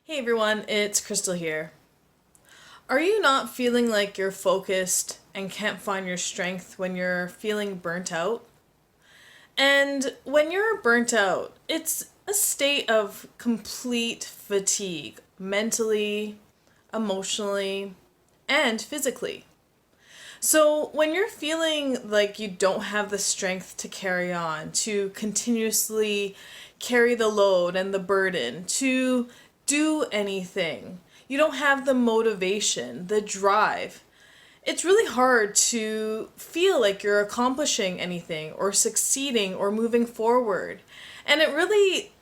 Hey everyone, it's Crystal here. Are you not feeling like you're focused and can't find your strength when you're feeling burnt out? And when you're burnt out, it's a state of complete fatigue, mentally, emotionally, and physically. So, when you're feeling like you don't have the strength to carry on, to continuously carry the load and the burden, to do anything, you don't have the motivation, the drive, it's really hard to feel like you're accomplishing anything or succeeding or moving forward. And it really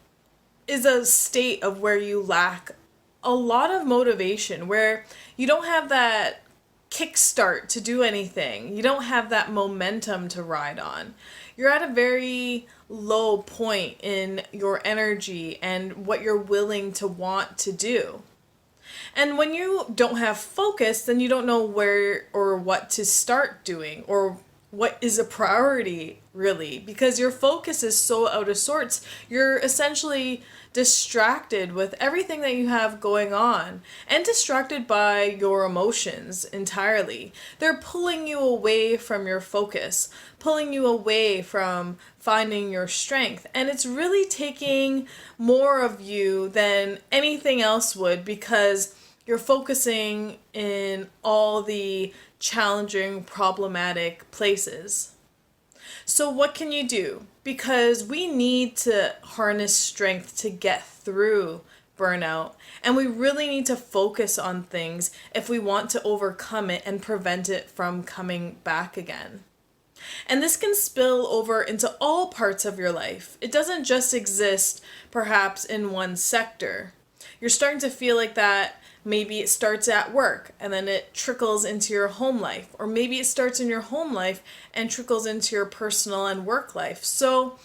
is a state of where you lack a lot of motivation, where you don't have that kickstart to do anything. You don't have that momentum to ride on. You're at a very low point in your energy and what you're willing to want to do. And when you don't have focus, then you don't know where or what to start doing or what is a priority really, because your focus is so out of sorts. You're essentially distracted with everything that you have going on and distracted by your emotions entirely. They're pulling you away from your focus, pulling you away from finding your strength. And it's really taking more of you than anything else would, because you're focusing in all the challenging, problematic places. So, what can you do? Because we need to harness strength to get through burnout, and we really need to focus on things if we want to overcome it and prevent it from coming back again. And this can spill over into all parts of your life. It doesn't just exist perhaps in one sector. You're starting to feel like that. Maybe it starts at work and then it trickles into your home life. Or maybe it starts in your home life and trickles into your personal and work life. So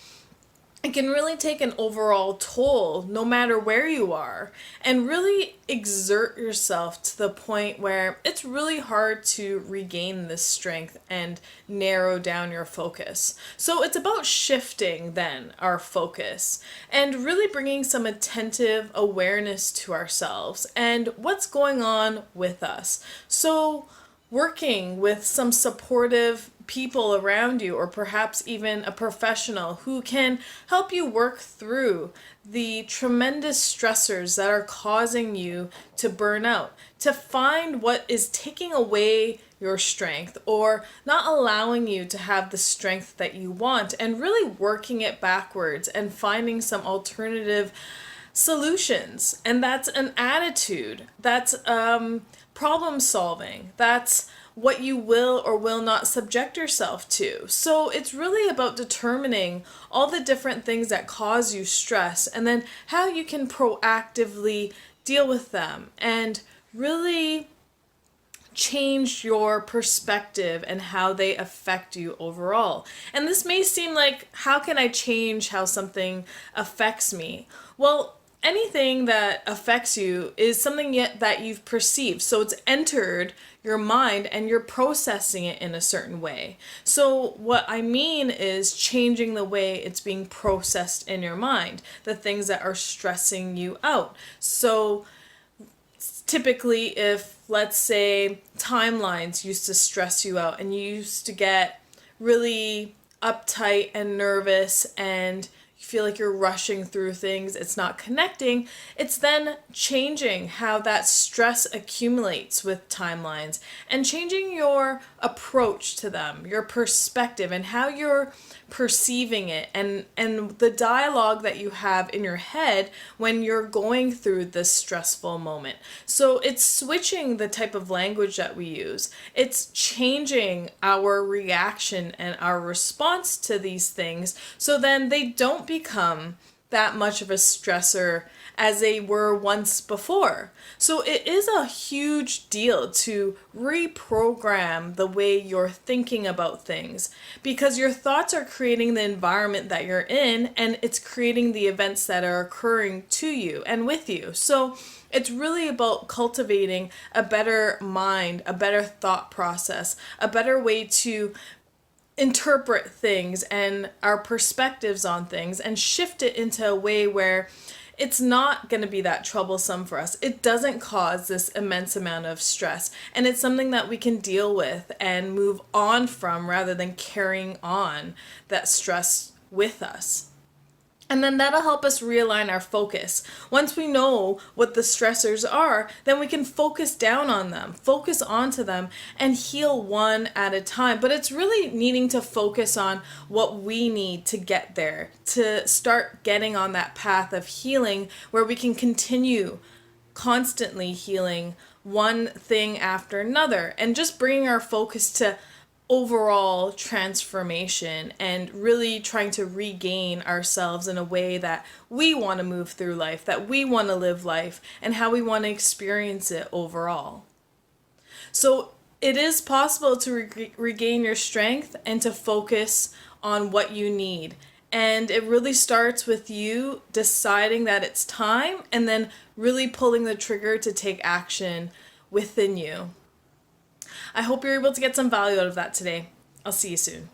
it can really take an overall toll no matter where you are, and really exert yourself to the point where it's really hard to regain this strength and narrow down your focus. So it's about shifting then our focus and really bringing some attentive awareness to ourselves and what's going on with us. So working with some supportive people around you, or perhaps even a professional who can help you work through the tremendous stressors that are causing you to burn out, to find what is taking away your strength or not allowing you to have the strength that you want, and really working it backwards and finding some alternative solutions. And that's an attitude, that's problem solving, that's what you will or will not subject yourself to. So it's really about determining all the different things that cause you stress and then how you can proactively deal with them and really change your perspective and how they affect you overall. And this may seem like, how can I change how something affects me? Well, anything that affects you is something yet that you've perceived. So it's entered your mind and you're processing it in a certain way. So what I mean is changing the way it's being processed in your mind, the things that are stressing you out. So typically, if let's say timelines used to stress you out and you used to get really uptight and nervous and you feel like you're rushing through things, it's not connecting, it's then changing how that stress accumulates with timelines and changing your approach to them, your perspective, and how you're perceiving it, and the dialogue that you have in your head when you're going through this stressful moment. So it's switching the type of language that we use. It's changing our reaction and our response to these things, so then they don't become that much of a stressor as they were once before. So it is a huge deal to reprogram the way you're thinking about things, because your thoughts are creating the environment that you're in, and it's creating the events that are occurring to you and with you. So it's really about cultivating a better mind, a better thought process, a better way to interpret things and our perspectives on things, and shift it into a way where it's not going to be that troublesome for us. It doesn't cause this immense amount of stress, and it's something that we can deal with and move on from rather than carrying on that stress with us. And then that'll help us realign our focus. Once we know what the stressors are, then we can focus down on them, focus onto them, and heal one at a time. But it's really needing to focus on what we need to get there, to start getting on that path of healing where we can continue constantly healing one thing after another, and just bringing our focus to overall transformation and really trying to regain ourselves in a way that we want to move through life, that we want to live life, and how we want to experience it overall. So it is possible to regain your strength and to focus on what you need. And it really starts with you deciding that it's time and then really pulling the trigger to take action within you. I hope you're able to get some value out of that today. I'll see you soon.